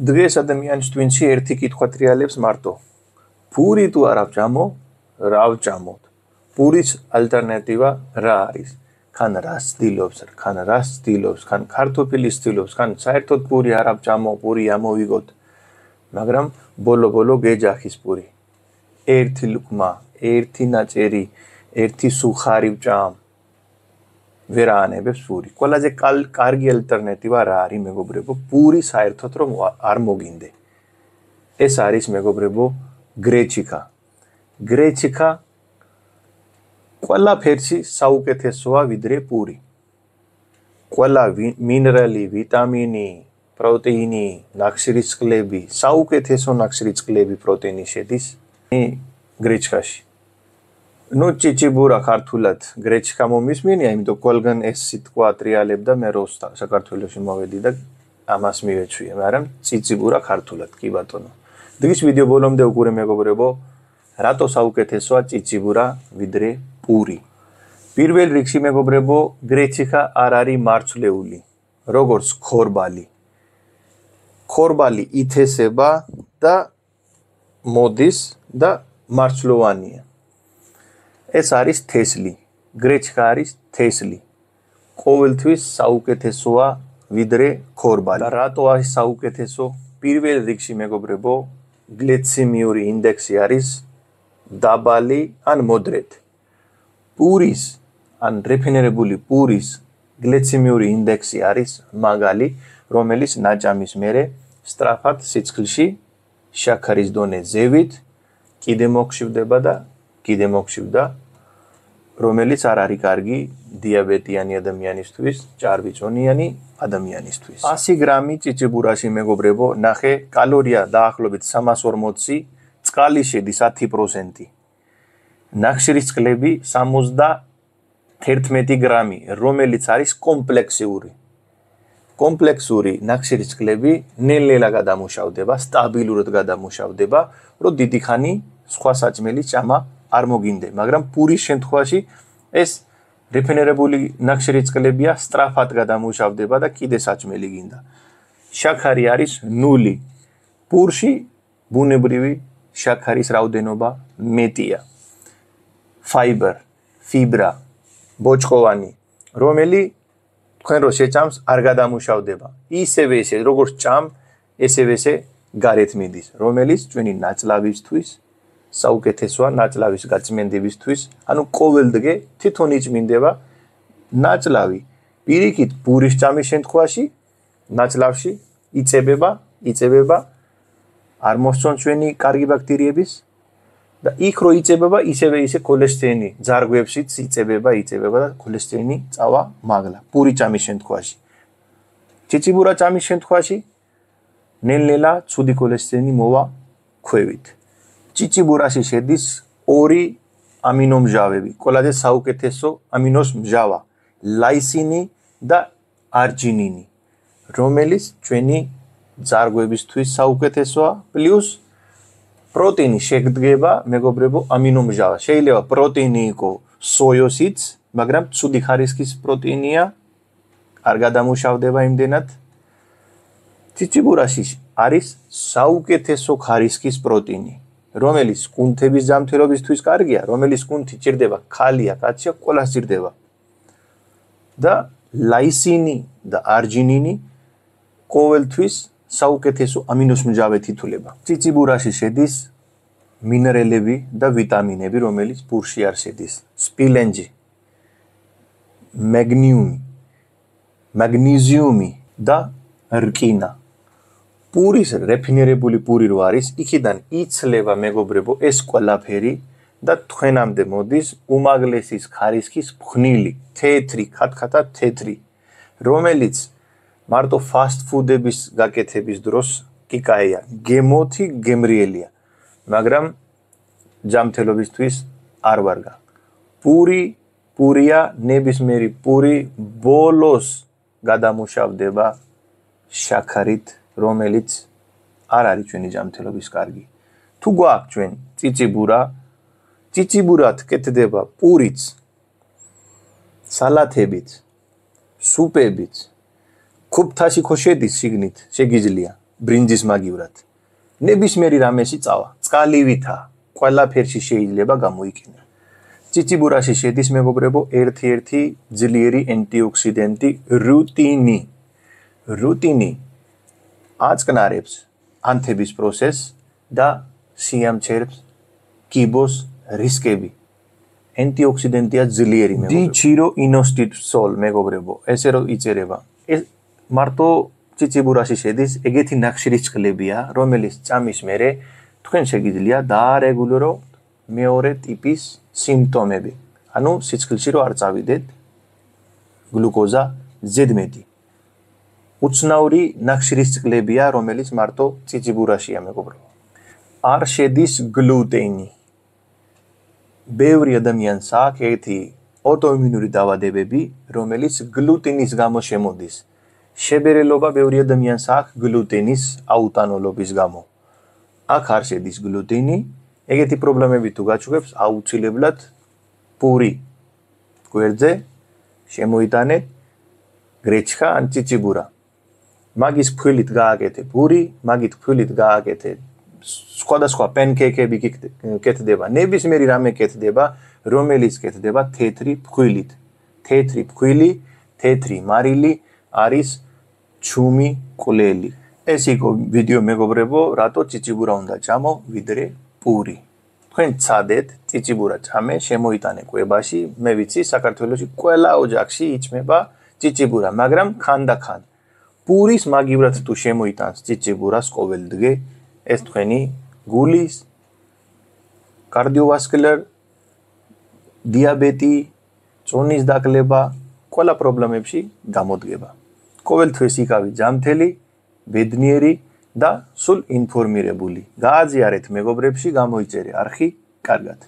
დღეს ადამიანის twin-ში ერთი კითხვა ტრიალებს მარტო. Პური თუ არ ავჭამო, რა ვჭამოთ? პურის ალტერნატივა რა არის? Ხან რას ცდილობს, ხან რას ცდილობს, ხან ქართოფილის ცდილობს, ხან საერთოდ პური არ ავჭამო, პური ამოვიგოთ. მაგრამ ბოლო-ბოლო გეჯახის პური. ერთი ლუკმა, ერთი ნაწერი, ერთი სუხარი ვჭამ. ვერ აანებებს პური. ყველაზე კარგი ალტერნატივა რა არის, მეგობრებო? პური საერთოდ რომ არ მოგინდე. ეს არის, მეგობრებო, გრეჩიკა. გრეჩიკა ყველაფერში საუკეთესოა ვიდრე პური. ყველა მინერალი, ვიტამინი, პროტეინი, ნახშირისწყლები, საუკეთესო ნახშირისწყლები, პროტეინი შედის გრეჩკაში. ნუ ჭიჭიბურა ქართულად გრეჩკა მომისმინია, იმიტომ ყველგან ეს სიტყვა ტრიალებდა, მე რო საქართველოში მოვედი და ამას მივეჩვია, მაგრამ ჭიჭიბურა ქართულად, კი ბატონო. დღის ვიდეო ბოლომდე უყურე მეგობრებო, რატო საუკეთესოა ჭიჭიბურა ვიდრე პური. პირველ რიგში მეგობრებო, გრეჩიკა არ არის მარცვლეული, როგორც ქორბალი. ქორბალი ითესება და მოდის და მარცვლოვანია. ეს არის თესლი. გრეჩკა არის თესლი. ყოველთვის საუკეთესოა ვიდრე ქორბალი. და რატო არის საუკეთესო? პირველ რიგში მეგობრებო, გლიცემიური ინდექსი არის დაბალი ან მოდრეთი. პურის ან რეფინირებული პურის გლიცემიური ინდექსი არის მაგალი, რომელიც ნაჭამის მერე სწრაფად სიცხლში შაქარის დონე ზევით კიდე მოხშივდება და კიდე მოხშივდა, რომელიც არ არის კარგი დიაბეტიანი ადამიანისთვის, ჭარბიწონიანი ადამიანისთვის. 100 გრამი ჭიჭიბურაში მეგობრებო, ნახე კალორია დაახლოებით 340, წყალი შედის 10%. ნახშირისწყლები 71 გრამი, რომელიც არის კომპლექსური. კომპლექსური ნახშირისწყლები ნელ-ნელა გადამუშავდება, სტაბილურად გადამუშავდება, რომ დიდი ხანი სხვა საჭმელის ჭამა არ მოგინდე, მაგრამ პურის შემთხვევაში ეს რეფინირებული ნახშირისწყლებია, სწრაფად გადამუშავდება და კიდე საჭმელი გინდა. შაქარი არის 0. პურში ბუნებრივი შაქარის რაოდენობა მეტია. ფიბრა, ბოჭკოვანი, რომელიც თქვენ რო შეჭამს არ გადამუშავდება. ისევე ესე როგორც ჭამ, ესევე ესე გარეთ მიდის, რომელიც ჩვენი ნაწლავისთვის საუკეთესოა, ნაწლავის გაწმენდებისთვის, ანუ ყოველდღე თვითონ იჭმინდება ნაწლავი. პირიქით პურის ჭამის შემთხვევაში ნაწლავში იწებება არ მოსწონს ჩვენი კარგი ბაქტერიების და იქ რო იწებება, ისევე ისე ქოლესტერინი ძარღვებშიც იწებება და ქოლესტერინი წავა მაგლა. პური ჭამის შემთხვევაში. ჭიჭიბურა ჭამის შემთხვევაში ნელ-ნელა ცუდი ქოლესტერინი მოვა ქვევით. ჭიჭიბურაში შედის 2 ამინომჟავები, ყველაზე საუკეთესო ამინოს მჟავა, ლაისინი და არჯინინი, რომელიც ჩვენი ძარღვებისთვის საუკეთესოა, პლუს პროტეინი შეგდგება, მეგობრებო, ამინომჟავა. შეიძლება პროტეინი იყოს სოიოსიც, მაგრამ ცუდი ხარისხის პროტეინია, არ გადამუშავდება იმდენად. ჭიჭიბურაში არის საუკეთესო ხარისხის პროტეინი, რომელიც კუნთების ჯანმრთელობისთვის კარგია, რომელიც კუნთი ჭირდება, ქალია, კაცია, ყველას ჭირდება. და ლაისინი და არჯინინი ყოველთვის საუკეთესო ამინოს მჟავად ითვლება. ჭიჭიბურაში შედის მინერალები და ვიტამინები, რომელიც პურში არ შედის. სპილენჯი, მაგნეზიუმი და რკინა. პურის რეფინირებული პური რო არის, იქიდან იცლება მეგობრებო ეს ყველაფერი და თქვენამდე მოდის უმაღლესის ხარისხის ფხნილი, თეთრი, ხატხატა თეთრი, რომელიც მარტო ფასტ ფუდების გაკეთების დროს კი კაია, გემოთი გემრიელია, მაგრამ ჯანმრთელობისთვის არ ვარგა. პურია ნებისმიერი პური ბოლოს გადამუშავდება შაქარით, რომელიც არ არის ჩვენი ჯანმრთელობის კარგი. თუ გვაქვს ჩვენ ჭიჭიბურად კეთდება პურიც, სალათებით, სუპებით, ქუფთაში ხო შედის შიგნით, შეგიძლია, ბრინჯის მაგივრად. ნებისმიერი რამესი წავა, წყალივითა, ყველაფერში შეიძლება გამოიყენო. ციციბურაში შედის მეგობრებო ერთ-ერთი ძლიერი ანტიოქსიდანტი რუტინი. რუტინი აწკნარებს ანთების პროცესს და სიამჩერებს კიბოს რისკები. ანტიოქსიდანტია ძლიერი მეგობრებო. დიჩიროინოსტიტსოლ მეგობრებო, ესე რომ იწერება. ეს მარტო ციციბურაში შედის ეგეთი ნახშირისწყლებია, რომელიც წამის მერე თქვენ შეგიძლია დაარეგულიროთ მეორე ტიპის სიმპტომები. ანუ სიცხილში რო არ წავიდეთ გლუკოზა ზედმეტი. უცნაური ნახშირისწყლებია, რომელიც მარტო ციციბურაშია მეგობრებო. არ შედის გლუტენი. ბევრი ადამიანს აქვს ერთი ოტოიმუნური დაავადებები, რომელიც გლუტენის გამო შემოდის. შებერელობა ბევრი ადამიანს აქვს გლუტენის აუტანოლობის გამო. აქ არ შედის გლუტენი, ეგეთი პრობლემები თუ გაჩვენებს, აუცილებლად პური გვერდზე შემოიტანეთ გრეჩხა ან ციციბურა. მაგის ფქვილით გააკეთე პური, მაგით ფქვილით გააკეთე სხვადასხვა პენკეიკები კეთდება, ნებისმიერი რამე კეთდება, რომელიც კეთდება თეთრი ფქვილით. თეთრი ფქვილი, თეთრი მარილი არის ჩუმი ყლელი. ეს იყო ვიდეო მეგობრებო, რატო ციციბურა უნდა ჭამო ვიდრე პური. თქვენ ცადეთ ციციბურა ჭამე, შემოიტანე კვებაში, მე ვიცი საქართველოში ყველა ოჯახში იჭმება ციციბურა, მაგრამ ხანდახან პურის მაგივრად თუ შემოიტანს ციციბურას ყოველდღე, ეს თქვენი გულის კარდიოვასკულარ დიაბეტი, წონის დაკლება, ყველა პრობლემებში გამოდგება. ყოველთვის იქავი ჯანმრთელი, ბედნიერი და სულ ინფორმირებული. გააზიარეთ მეგობრებში, გამოიწერე არხი, კარგად.